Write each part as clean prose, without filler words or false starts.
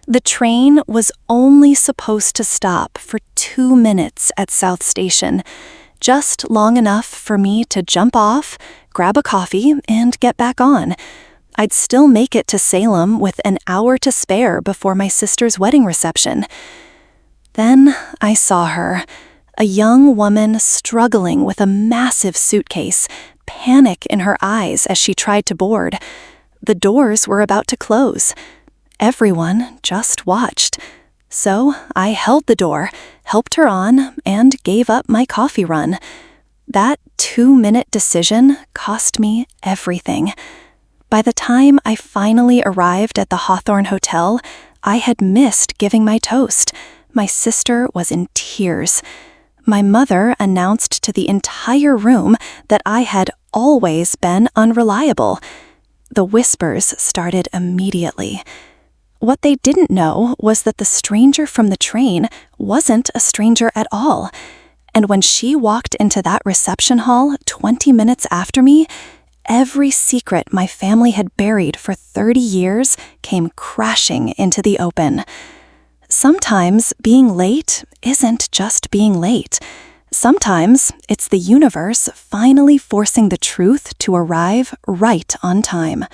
The train was only supposed to stop for 2 minutes at South Station, just long enough for me to jump off, grab a coffee, and get back on. I'd still make it to Salem with an hour to spare before my sister's wedding reception. Then I saw her, a young woman struggling with a massive suitcase, panic in her eyes as she tried to board. The doors were about to close. Everyone just watched. So I held the door, helped her on, and gave up my coffee run. That 2-minute decision cost me everything. By the time I finally arrived at the Hawthorne Hotel, I had missed giving my toast. My sister was in tears. My mother announced to the entire room that I had always been unreliable. The whispers started immediately. What they didn't know was that the stranger from the train wasn't a stranger at all. And when she walked into that reception hall 20 minutes after me, every secret my family had buried for 30 years came crashing into the open. Sometimes being late isn't just being late. Sometimes it's the universe finally forcing the truth to arrive right on time.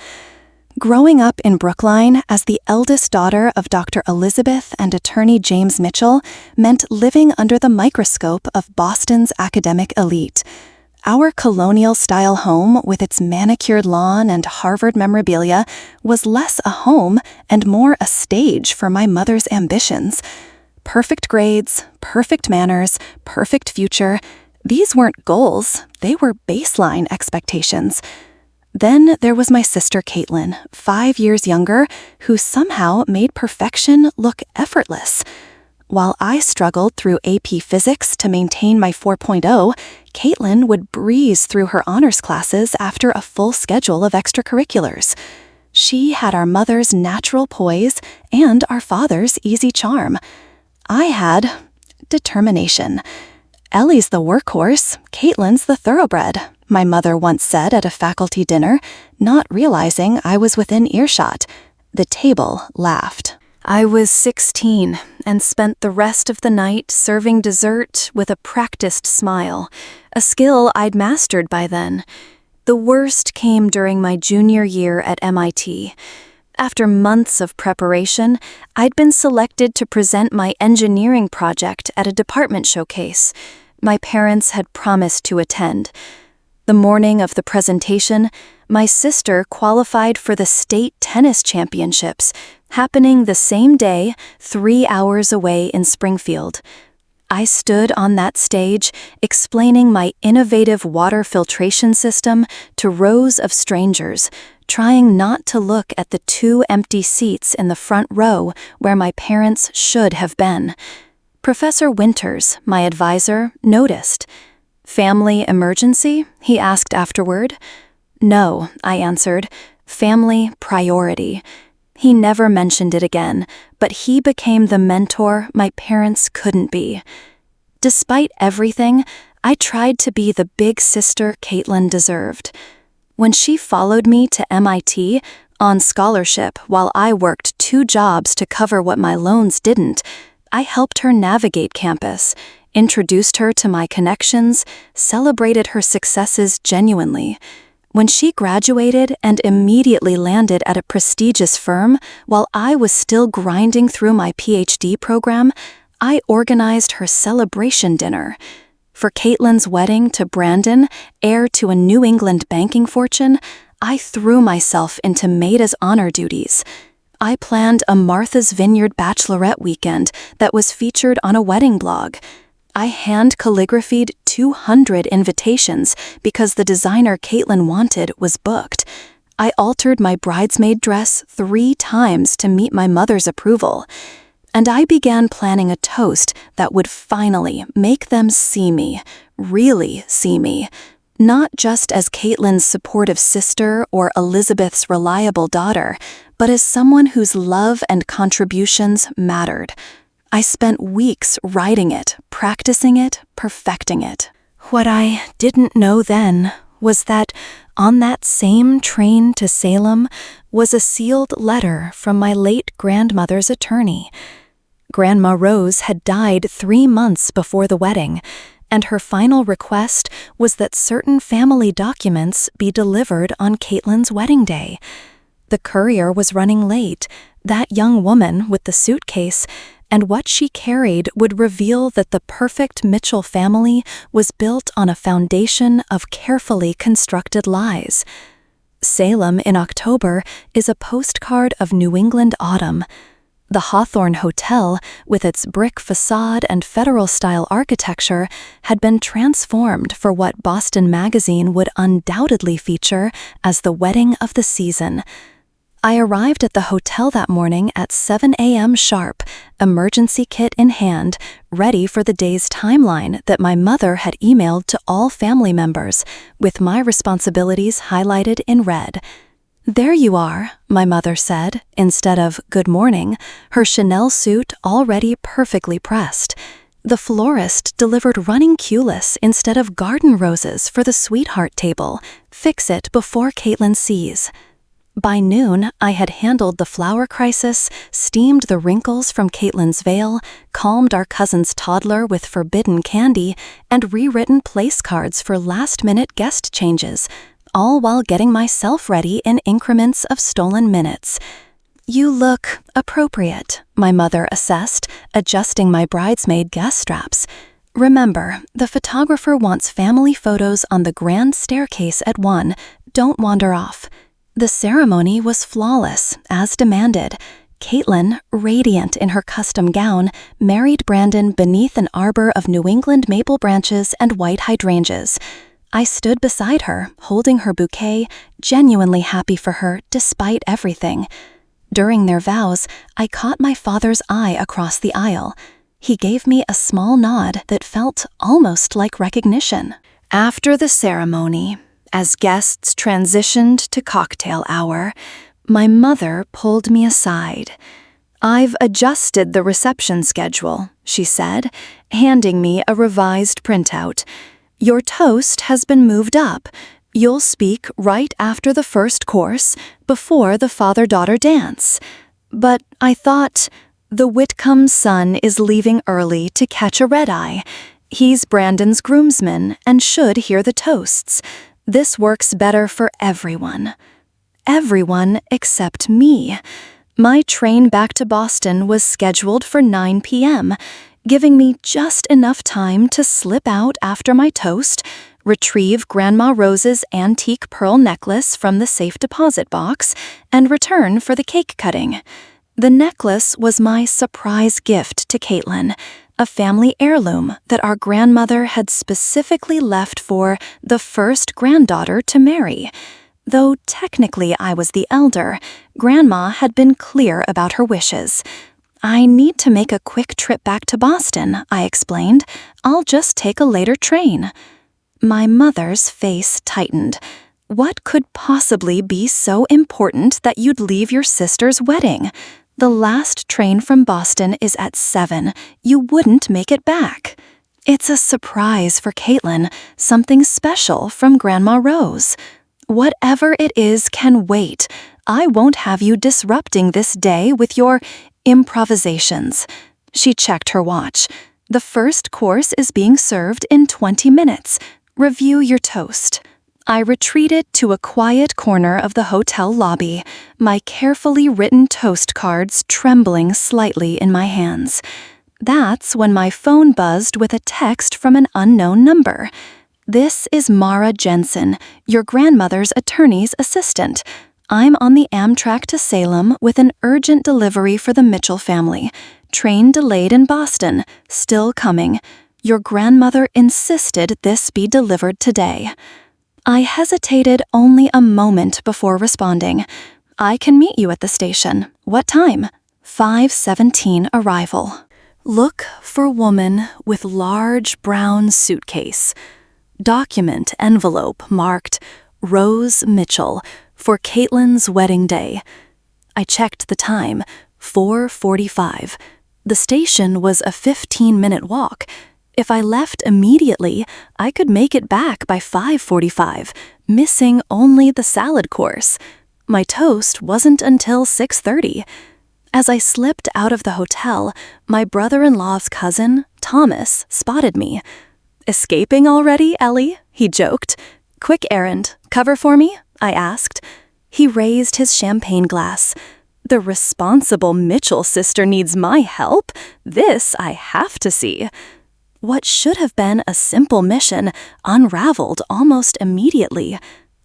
Growing up in Brookline as the eldest daughter of Dr. Elizabeth and attorney James Mitchell meant living under the microscope of Boston's academic elite. Our colonial-style home, with its manicured lawn and Harvard memorabilia, was less a home and more a stage for my mother's ambitions. Perfect grades, perfect manners, perfect future. These weren't goals, they were baseline expectations. Then there was my sister Caitlin, 5 years younger, who somehow made perfection look effortless. While I struggled through AP Physics to maintain my 4.0, Caitlin would breeze through her honors classes after a full schedule of extracurriculars. She had our mother's natural poise and our father's easy charm. I had determination. Ellie's the workhorse, Caitlin's the thoroughbred, my mother once said at a faculty dinner, not realizing I was within earshot. The table laughed. I was 16 and spent the rest of the night serving dessert with a practiced smile, a skill I'd mastered by then. The worst came during my junior year at MIT. After months of preparation, I'd been selected to present my engineering project at a department showcase. My parents had promised to attend. The morning of the presentation, my sister qualified for the state tennis championships, happening the same day, 3 hours away in Springfield. I stood on that stage explaining my innovative water filtration system to rows of strangers, trying not to look at the 2 empty seats in the front row where my parents should have been. Professor Winters, my advisor, noticed. "Family emergency?" he asked afterward. "No," I answered. "Family priority." He never mentioned it again, but he became the mentor my parents couldn't be. Despite everything, I tried to be the big sister Caitlin deserved. When she followed me to MIT on scholarship while I worked 2 jobs to cover what my loans didn't, I helped her navigate campus, introduced her to my connections, celebrated her successes genuinely. When she graduated and immediately landed at a prestigious firm while I was still grinding through my PhD program, I organized her celebration dinner. For Caitlin's wedding to Brandon, heir to a New England banking fortune, I threw myself into maid of honor duties. I planned a Martha's Vineyard bachelorette weekend that was featured on a wedding blog. I hand calligraphied 200 invitations because the designer Caitlin wanted was booked. I altered my bridesmaid dress 3 times to meet my mother's approval. And I began planning a toast that would finally make them see me, really see me, not just as Caitlin's supportive sister or Elizabeth's reliable daughter, but as someone whose love and contributions mattered. I spent weeks writing it, practicing it, perfecting it. What I didn't know then was that On that same train to Salem was a sealed letter from my late grandmother's attorney. Grandma Rose had died 3 months before the wedding, and her final request was that certain family documents be delivered on Caitlin's wedding day. The courier was running late. That young woman with the suitcase and what she carried would reveal that the perfect Mitchell family was built on a foundation of carefully constructed lies. Salem in October is a postcard of New England autumn. The Hawthorne Hotel, with its brick facade and Federal-style architecture, had been transformed for what Boston Magazine would undoubtedly feature as the wedding of the season. I arrived at the hotel that morning at 7 a.m. sharp, emergency kit in hand, ready for the day's timeline that my mother had emailed to all family members, with my responsibilities highlighted in red. "There you are," my mother said, instead of "good morning," her Chanel suit already perfectly pressed. The florist delivered running cullis instead of garden roses for the sweetheart table. Fix it before Caitlin sees. By noon, I had handled the flower crisis, steamed the wrinkles from Caitlin's veil, calmed our cousin's toddler with forbidden candy, and rewritten place cards for last-minute guest changes, all while getting myself ready in increments of stolen minutes. "You look appropriate," my mother assessed, adjusting my bridesmaid gas straps. "Remember, the photographer wants family photos on the grand staircase at 1. Don't wander off." The ceremony was flawless, as demanded. Caitlin, radiant in her custom gown, married Brandon beneath an arbor of New England maple branches and white hydrangeas. I stood beside her, holding her bouquet, genuinely happy for her despite everything. During their vows, I caught my father's eye across the aisle. He gave me a small nod that felt almost like recognition. After the ceremony, as guests transitioned to cocktail hour, my mother pulled me aside. "I've adjusted the reception schedule," she said, handing me a revised printout. "Your toast has been moved up. You'll speak right after the first course, before the father-daughter dance. But I thought, the Whitcomb's son is leaving early to catch a red-eye. He's Brandon's groomsman and should hear the toasts. This works better for everyone." Everyone except me. My train back to Boston was scheduled for 9 p.m., giving me just enough time to slip out after my toast, retrieve Grandma Rose's antique pearl necklace from the safe deposit box, and return for the cake cutting. The necklace was my surprise gift to Caitlin, a family heirloom that our grandmother had specifically left for the first granddaughter to marry. Though technically I was the elder, Grandma had been clear about her wishes. "I need to make a quick trip back to Boston," I explained. "I'll just take a later train." My mother's face tightened. "What could possibly be so important that you'd leave your sister's wedding? The last train from Boston is at 7. You wouldn't make it back." "It's a surprise for Caitlin, something special from Grandma Rose." "Whatever it is can wait. I won't have you disrupting this day with your improvisations." She checked her watch. "The first course is being served in 20 minutes. Review your toast." I retreated to a quiet corner of the hotel lobby, my carefully written toast cards trembling slightly in my hands. That's when my phone buzzed with a text from an unknown number. "This is Mara Jensen, your grandmother's attorney's assistant. I'm on the Amtrak to Salem with an urgent delivery for the Mitchell family. Train delayed in Boston, still coming. Your grandmother insisted this be delivered today." I hesitated only a moment before responding. "I can meet you at the station. What time?" 5:17 arrival. Look for woman with large brown suitcase. Document envelope marked Rose Mitchell for Caitlin's wedding day. I checked the time, 4:45. The station was a 15-minute walk. If I left immediately, I could make it back by 5:45, missing only the salad course. My toast wasn't until 6:30. As I slipped out of the hotel, my brother-in-law's cousin, Thomas, spotted me. "Escaping already, Ellie?" he joked. "Quick errand. Cover for me?" I asked. He raised his champagne glass. "The responsible Mitchell sister needs my help. This I have to see." What should have been a simple mission unraveled almost immediately.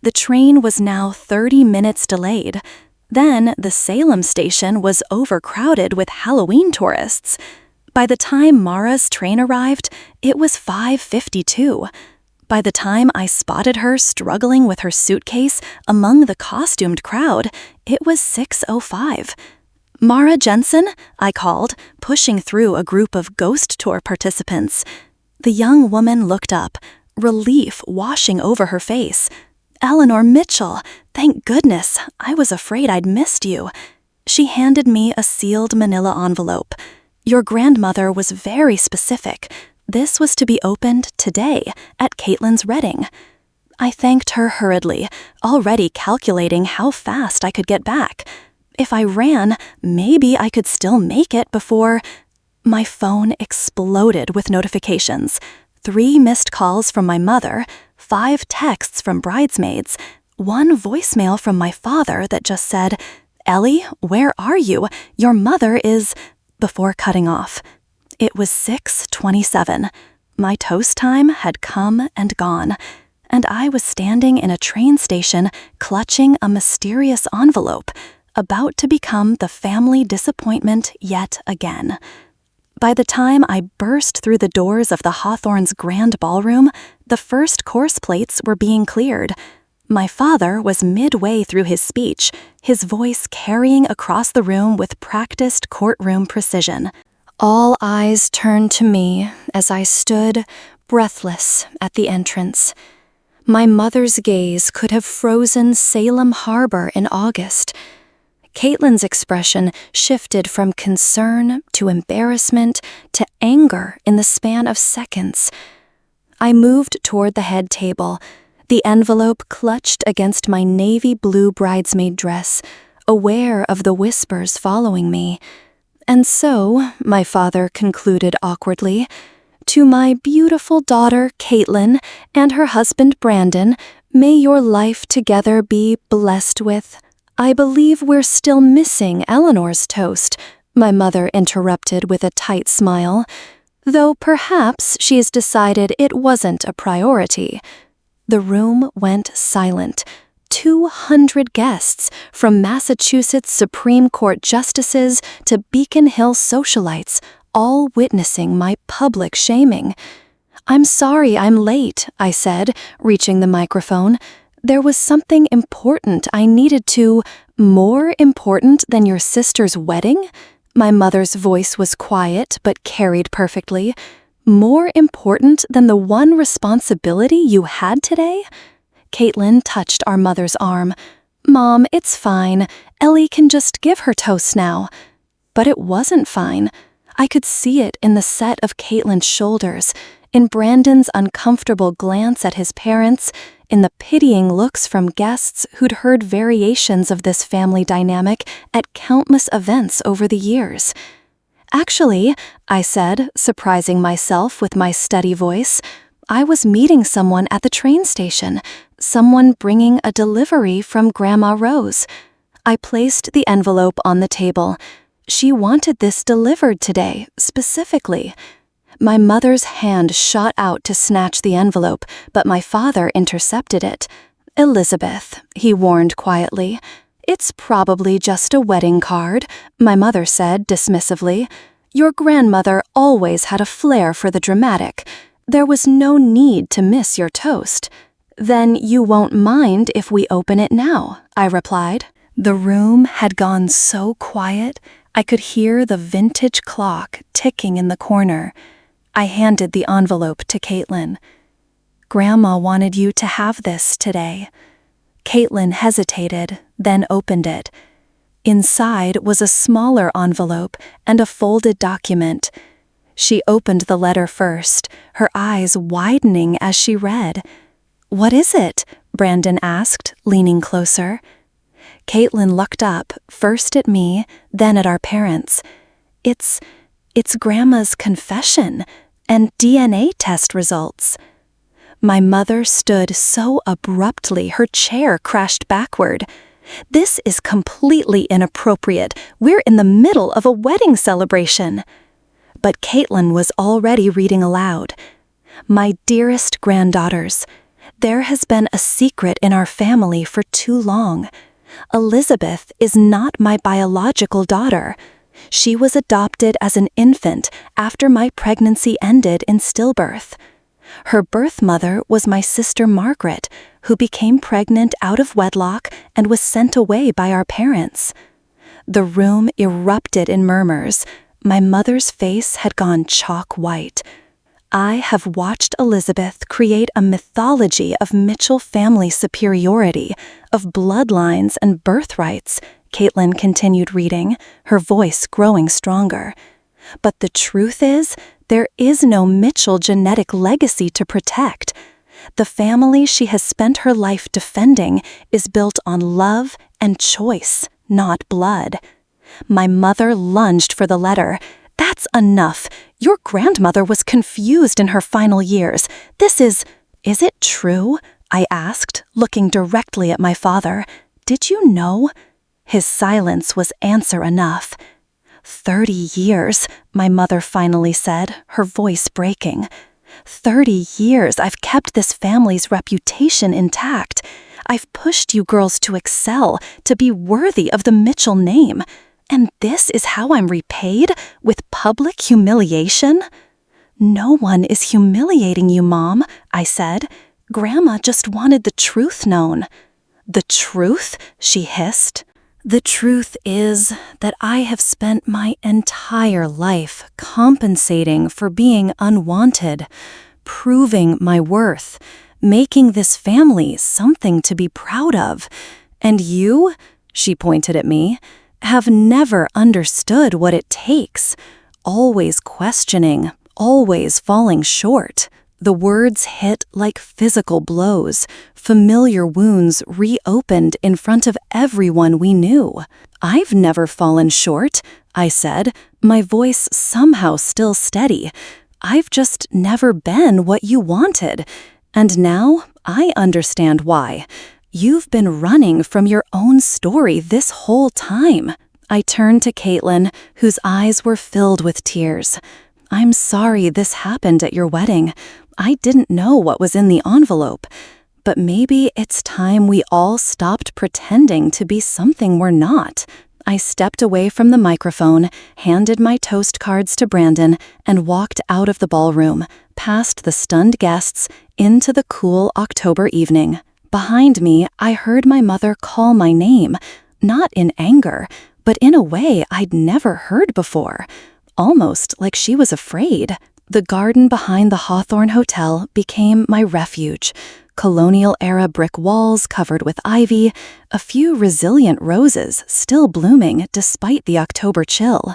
The train was now 30 minutes delayed. Then the Salem station was overcrowded with Halloween tourists. By the time Mara's train arrived, it was 5:52. By the time I spotted her struggling with her suitcase among the costumed crowd, it was 6:05. "Mara Jensen?" I called, pushing through a group of ghost tour participants. The young woman looked up, relief washing over her face. "Eleanor Mitchell, thank goodness. I was afraid I'd missed you." She handed me a sealed manila envelope. "Your grandmother was very specific. This was to be opened today at Caitlin's wedding." I thanked her hurriedly, already calculating how fast I could get back. If I ran, maybe I could still make it before... My phone exploded with notifications. 3 missed calls from my mother, 5 texts from bridesmaids, 1 voicemail from my father that just said, "Ellie, where are you? Your mother is..." before cutting off. It was 6:27. My toast time had come and gone, and I was standing in a train station clutching a mysterious envelope, about to become the family disappointment yet again. By the time I burst through the doors of the Hawthorne's grand ballroom, the first course plates were being cleared. My father was midway through his speech, his voice carrying across the room with practiced courtroom precision. All eyes turned to me as I stood, breathless, at the entrance. My mother's gaze could have frozen Salem Harbor in August. Caitlin's expression shifted from concern to embarrassment to anger in the span of seconds. I moved toward the head table, the envelope clutched against my navy blue bridesmaid dress, aware of the whispers following me. "And so," my father concluded awkwardly, "to my beautiful daughter Caitlin and her husband Brandon, may your life together be blessed with..." "I believe we're still missing Eleanor's toast," my mother interrupted with a tight smile, "though perhaps she's decided it wasn't a priority." The room went silent. 200 guests, from Massachusetts Supreme Court justices to Beacon Hill socialites, all witnessing my public shaming. "I'm sorry I'm late," I said, reaching the microphone. "There was something important I needed to..." "More important than your sister's wedding?" My mother's voice was quiet but carried perfectly. "More important than the one responsibility you had today?" Caitlin touched our mother's arm. "Mom, it's fine. Ellie can just give her toast now." But it wasn't fine. I could see it in the set of Caitlin's shoulders, in Brandon's uncomfortable glance at his parents, in the pitying looks from guests who'd heard variations of this family dynamic at countless events over the years. "Actually," I said, surprising myself with my steady voice, "I was meeting someone at the train station, someone bringing a delivery from Grandma Rose." I placed the envelope on the table. "She wanted this delivered today, specifically." My mother's hand shot out to snatch the envelope, but my father intercepted it. "Elizabeth," he warned quietly, "it's probably just a wedding card," my mother said dismissively. "Your grandmother always had a flair for the dramatic. There was no need to miss your toast." "Then you won't mind if we open it now," I replied. The room had gone so quiet, I could hear the vintage clock ticking in the corner. I handed the envelope to Caitlin. "Grandma wanted you to have this today." Caitlin hesitated, then opened it. Inside was a smaller envelope and a folded document. She opened the letter first, her eyes widening as she read. "What is it?" Brandon asked, leaning closer. Caitlin looked up, first at me, then at our parents. It's Grandma's confession and DNA test results." My mother stood so abruptly her chair crashed backward. "This is completely inappropriate. We're in the middle of a wedding celebration." But Caitlin was already reading aloud. "My dearest granddaughters, there has been a secret in our family for too long. Elizabeth is not my biological daughter. She was adopted as an infant after my pregnancy ended in stillbirth. Her birth mother was my sister Margaret, who became pregnant out of wedlock and was sent away by our parents." The room erupted in murmurs. My mother's face had gone chalk white. "I have watched Elizabeth create a mythology of Mitchell family superiority, of bloodlines and birthrights," Caitlin continued reading, her voice growing stronger. "But the truth is, there is no Mitchell genetic legacy to protect. The family she has spent her life defending is built on love and choice, not blood." My mother lunged for the letter. "That's enough. Your grandmother was confused in her final years. Is it true?" I asked, looking directly at my father. "Did you know?" His silence was answer enough. 30 years, my mother finally said, her voice breaking. 30 years I've kept this family's reputation intact. I've pushed you girls to excel, to be worthy of the Mitchell name. And this is how I'm repaid? With public humiliation? "No one is humiliating you, Mom," I said. "Grandma just wanted the truth known." "The truth?" she hissed. "The truth is that I have spent my entire life compensating for being unwanted, proving my worth, making this family something to be proud of. And you," she pointed at me, "have never understood what it takes, always questioning, always falling short." The words hit like physical blows, familiar wounds reopened in front of everyone we knew. "I've never fallen short," I said, my voice somehow still steady. "I've just never been what you wanted. And now I understand why. You've been running from your own story this whole time." I turned to Caitlin, whose eyes were filled with tears. "I'm sorry this happened at your wedding. I didn't know what was in the envelope. But maybe it's time we all stopped pretending to be something we're not." I stepped away from the microphone, handed my toast cards to Brandon, and walked out of the ballroom, past the stunned guests, into the cool October evening. Behind me, I heard my mother call my name, not in anger, but in a way I'd never heard before, almost like she was afraid. The garden behind the Hawthorne Hotel became my refuge. Colonial-era brick walls covered with ivy, a few resilient roses still blooming despite the October chill.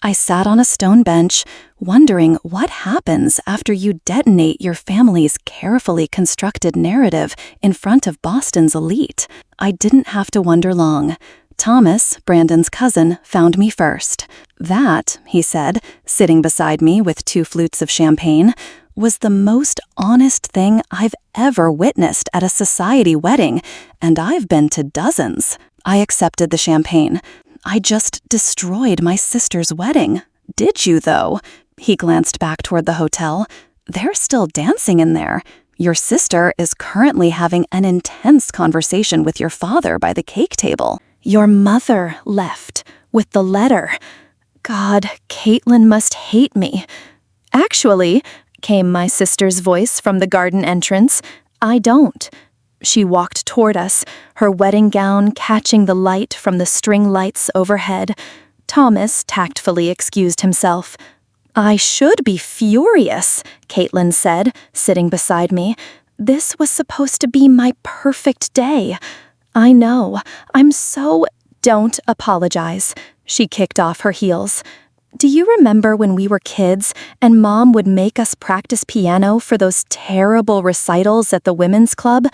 I sat on a stone bench, wondering what happens after you detonate your family's carefully constructed narrative in front of Boston's elite. I didn't have to wonder long. Thomas, Brandon's cousin, found me first. "That," he said, sitting beside me with 2 flutes of champagne, "was the most honest thing I've ever witnessed at a society wedding, and I've been to dozens." I accepted the champagne. "I just destroyed my sister's wedding." "Did you, though?" He glanced back toward the hotel. "They're still dancing in there. Your sister is currently having an intense conversation with your father by the cake table." "Your mother left with the letter. God, Caitlin must hate me." "Actually," came my sister's voice from the garden entrance, "I don't." She walked toward us, her wedding gown catching the light from the string lights overhead. Thomas tactfully excused himself. "I should be furious," Caitlin said, sitting beside me. "This was supposed to be my perfect day." "I know. I'm so—" "Don't apologize." She kicked off her heels. Do you remember when we were kids and Mom would make us practice piano for those terrible recitals at the women's club?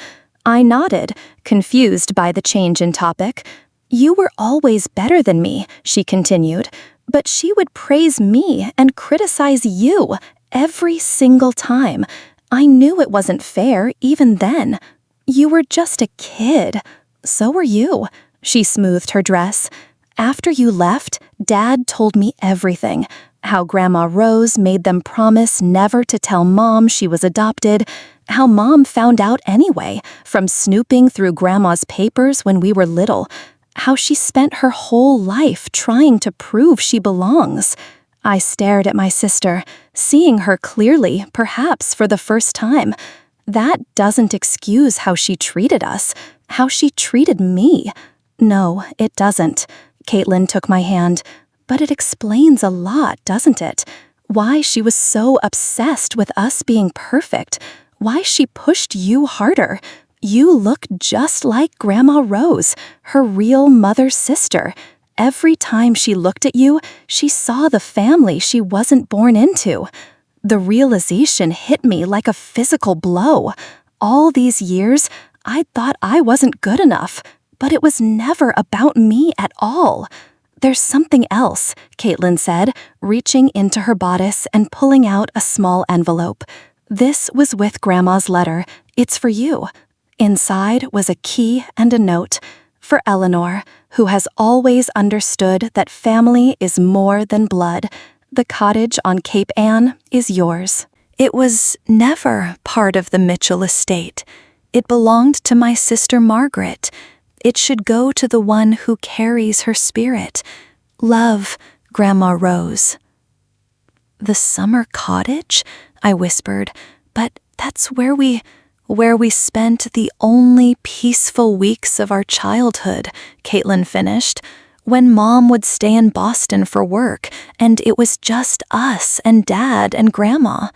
I nodded, confused by the change in topic. You were always better than me, she continued, but she would praise me and criticize you every single time. I knew it wasn't fair even then. You were just a kid. So were you. She smoothed her dress. After you left, Dad told me everything. How Grandma Rose made them promise never to tell Mom she was adopted. How Mom found out anyway, from snooping through Grandma's papers when we were little. How she spent her whole life trying to prove she belongs. I stared at my sister, seeing her clearly, perhaps for the first time. That doesn't excuse how she treated us, how she treated me. No, it doesn't. Caitlin took my hand. But it explains a lot, doesn't it? Why she was so obsessed with us being perfect. Why she pushed you harder. You look just like Grandma Rose, her real mother's sister. Every time she looked at you, she saw the family she wasn't born into. The realization hit me like a physical blow. All these years, I thought I wasn't good enough, but it was never about me at all. There's something else, Caitlin said, reaching into her bodice and pulling out a small envelope. This was with Grandma's letter. It's for you. Inside was a key and a note. For Eleanor, who has always understood that family is more than blood. The cottage on Cape Ann is yours. It was never part of the Mitchell estate. It belonged to my sister Margaret. It should go to the one who carries her spirit. Love, Grandma Rose. The summer cottage? I whispered, but that's where we spent the only peaceful weeks of our childhood, Caitlin finished, when Mom would stay in Boston for work, and it was just us and Dad and Grandma.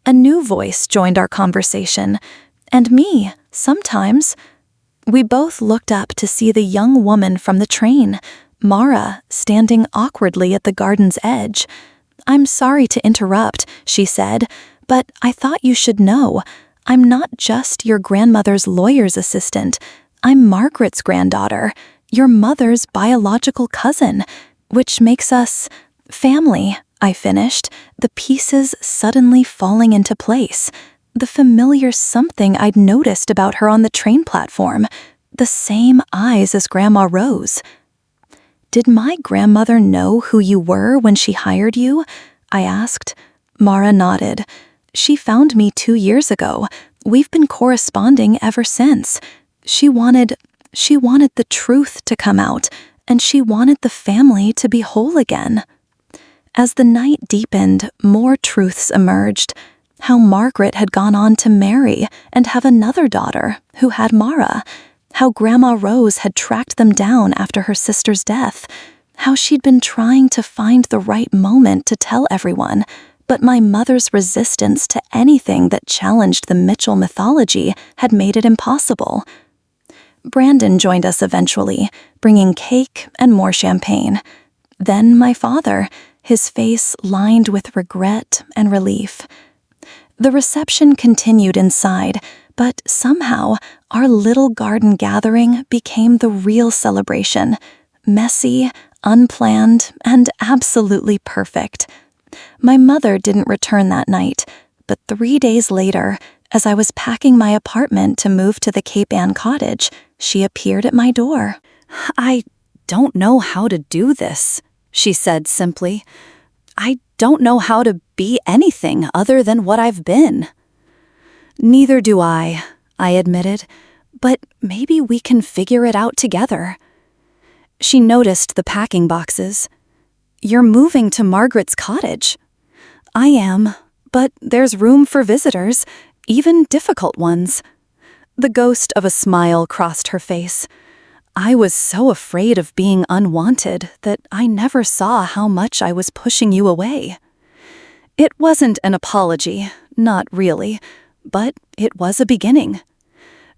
A new voice joined our conversation, and me, sometimes. We both looked up to see the young woman from the train, Mara, standing awkwardly at the garden's edge. "I'm sorry to interrupt," she said, "but I thought you should know. I'm not just your grandmother's lawyer's assistant. I'm Margaret's granddaughter, your mother's biological cousin, which makes us family," I finished, the pieces suddenly falling into place. The familiar something I'd noticed about her on the train platform. The same eyes as Grandma Rose. "Did my grandmother know who you were when she hired you?" I asked. Mara nodded. "She found me 2 years ago. We've been corresponding ever since. She wanted the truth to come out, and she wanted the family to be whole again." As the night deepened, more truths emerged. How Margaret had gone on to marry and have another daughter who had Mara. How Grandma Rose had tracked them down after her sister's death. How she'd been trying to find the right moment to tell everyone, but my mother's resistance to anything that challenged the Mitchell mythology had made it impossible. Brandon joined us eventually, bringing cake and more champagne. Then my father, his face lined with regret and relief. The reception continued inside, but somehow our little garden gathering became the real celebration. Messy, unplanned, and absolutely perfect. My mother didn't return that night, but 3 days later, as I was packing my apartment to move to the Cape Ann cottage, she appeared at my door. "I don't know how to do this," she said simply. "I don't know how to be anything other than what I've been." "Neither do I admitted, "but maybe we can figure it out together." She noticed the packing boxes. "You're moving to Margaret's cottage." "I am, but there's room for visitors, even difficult ones." The ghost of a smile crossed her face. "I was so afraid of being unwanted that I never saw how much I was pushing you away." It wasn't an apology, not really, but it was a beginning.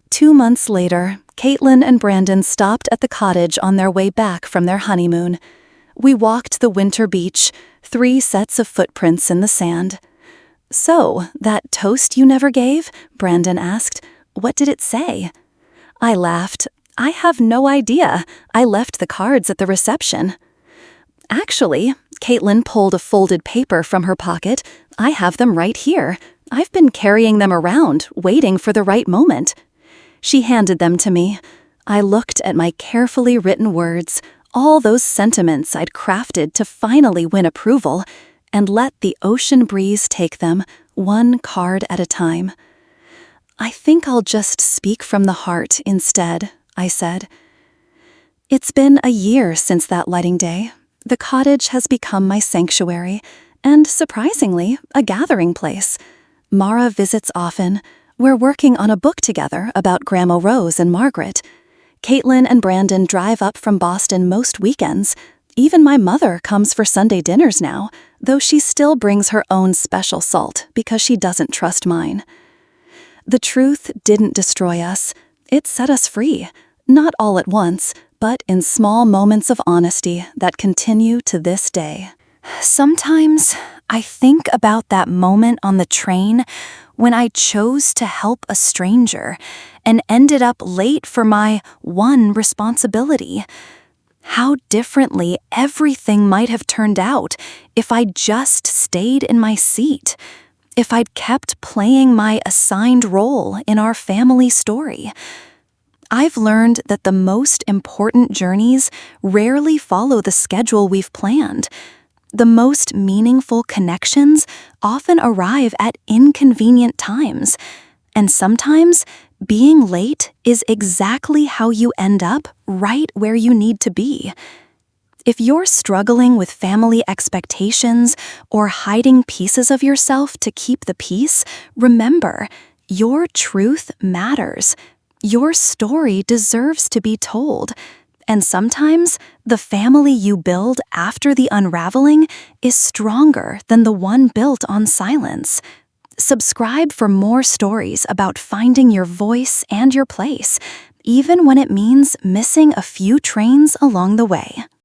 2 months later, Caitlin and Brandon stopped at the cottage on their way back from their honeymoon. We walked the winter beach, 3 sets of footprints in the sand. "So, that toast you never gave?" Brandon asked. "What did it say?" I laughed. "I have no idea. I left the cards at the reception." "Actually," Caitlin pulled a folded paper from her pocket, "I have them right here. I've been carrying them around, waiting for the right moment." She handed them to me. I looked at my carefully written words, all those sentiments I'd crafted to finally win approval, and let the ocean breeze take them, one card at a time. "I think I'll just speak from the heart instead," I said. It's been a year since that lighting day. The cottage has become my sanctuary, and surprisingly, a gathering place. Mara visits often. We're working on a book together about Grandma Rose and Margaret. Caitlin and Brandon drive up from Boston most weekends. Even my mother comes for Sunday dinners now, though she still brings her own special salt because she doesn't trust mine. The truth didn't destroy us. It set us free, not all at once, but in small moments of honesty that continue to this day. Sometimes I think about that moment on the train when I chose to help a stranger and ended up late for my one responsibility. How differently everything might have turned out if I'd just stayed in my seat, if I'd kept playing my assigned role in our family story. I've learned that the most important journeys rarely follow the schedule we've planned. The most meaningful connections often arrive at inconvenient times, and sometimes being late is exactly how you end up right where you need to be. If you're struggling with family expectations or hiding pieces of yourself to keep the peace, remember, your truth matters. Your story deserves to be told. And sometimes, the family you build after the unraveling is stronger than the one built on silence. Subscribe for more stories about finding your voice and your place, even when it means missing a few trains along the way.